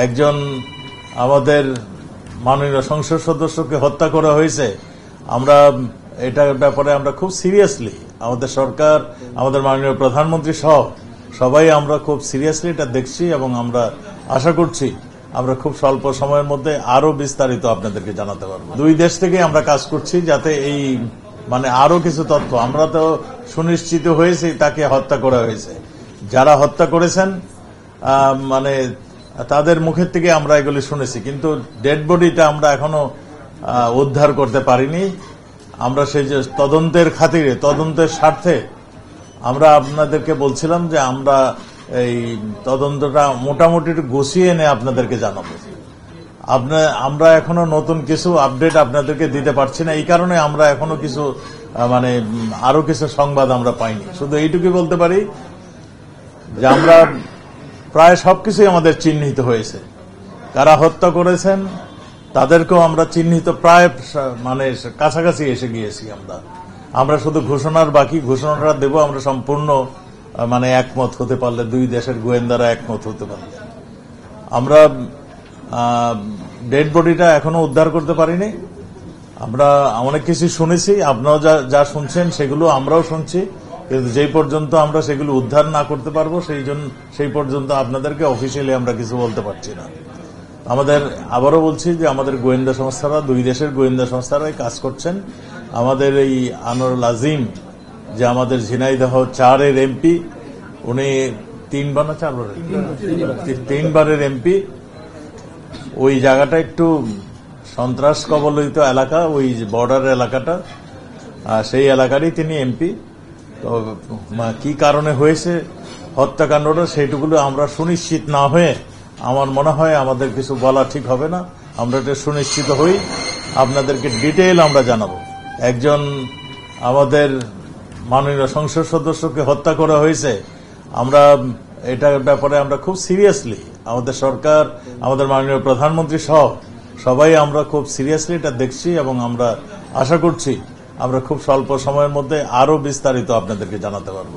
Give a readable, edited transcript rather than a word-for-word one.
একজন আমাদের মাননীয় সংসদ সদস্যকে হত্যা করা হয়েছে। আমরা এটার ব্যাপারে আমরা খুব সিরিয়াসলি, আমাদের সরকার, আমাদের মাননীয় প্রধানমন্ত্রী সহ সবাই আমরা খুব সিরিয়াসলি এটা দেখছি এবং আমরা আশা করছি আমরা খুব স্বল্প সময়ের মধ্যে আরো বিস্তারিত আপনাদেরকে জানাতে পারবো। দুই দেশ থেকে আমরা কাজ করছি যাতে এই আরো কিছু তথ্য, আমরা তো সুনিশ্চিত হয়েছি তাকে হত্যা করা হয়েছে, যারা হত্যা করেছেন তাদের মুখের থেকে আমরা এগুলি শুনেছি, কিন্তু ডেড বডিটা আমরা এখনো উদ্ধার করতে পারিনি। আমরা সেই যে তদন্তের খাতিরে, তদন্তের স্বার্থে আমরা আপনাদেরকে বলছিলাম যে আমরা এই তদন্তটা মোটামুটি গুছিয়ে এনে আপনাদেরকে জানাবো। আমরা এখনো নতুন কিছু আপডেট আপনাদেরকে দিতে পারছি না, এই কারণে আমরা এখনো কিছু আরো কিছু সংবাদ আমরা পাইনি। শুধু এইটুকুই বলতে পারি যে আমরা প্রায় সবকিছুই আমাদের চিহ্নিত হয়েছে। কারা হত্যা করেছেন তাদেরকেও আমরা চিহ্নিত, প্রায় কাছাকাছি এসে গিয়েছি। আমরা শুধু ঘোষণার বাকি, ঘোষণাটা দেব আমরা সম্পূর্ণ একমত হতে পারলে, দুই দেশের গোয়েন্দারা একমত হতে পারলে। আমরা ডেড বডিটা এখনো উদ্ধার করতে পারিনি। আমরা অনেক কিছু শুনেছি, আপনারাও যা শুনছেন সেগুলো আমরাও শুনছি, কিন্তু যেই পর্যন্ত আমরা সেগুলো উদ্ধার না করতে পারবো সেই পর্যন্ত আপনাদেরকে অফিসিয়ালি আমরা কিছু বলতে পারছি না। আমাদের আবারও বলছি যে আমাদের গোয়েন্দা সংস্থারা, দুই দেশের গোয়েন্দা সংস্থারাই কাজ করছেন। আমাদের এই আনোয়ারুল আজিম, যে আমাদের ঝিনাইদহ 4-এর এমপি, উনি 3বার না 4বার, 3বারের এমপি। ওই জায়গাটা একটু সন্ত্রাস কবলিত এলাকা, ওই বর্ডার এলাকাটা, সেই এলাকারই তিনি এমপি। তো কি কারণে হয়েছে হত্যাকাণ্ডটা সেইটুকুলো আমরা সুনিশ্চিত না হয়ে আমার মনে হয় আমাদের কিছু বলা ঠিক হবে না। আমরা এটা সুনিশ্চিত হই, আপনাদেরকে ডিটেইল আমরা জানাবো। একজন আমাদের মাননীয় সংসদ সদস্যকে হত্যা করা হয়েছে। আমরা এটার ব্যাপারে আমরা খুব সিরিয়াসলি, আমাদের সরকার, আমাদের মাননীয় প্রধানমন্ত্রী সহ সবাই আমরা খুব সিরিয়াসলি এটা দেখছি এবং আমরা আশা করছি আমরা খুব স্বল্প সময়ের মধ্যে আরো বিস্তারিত আপনাদেরকে জানাতে পারবো।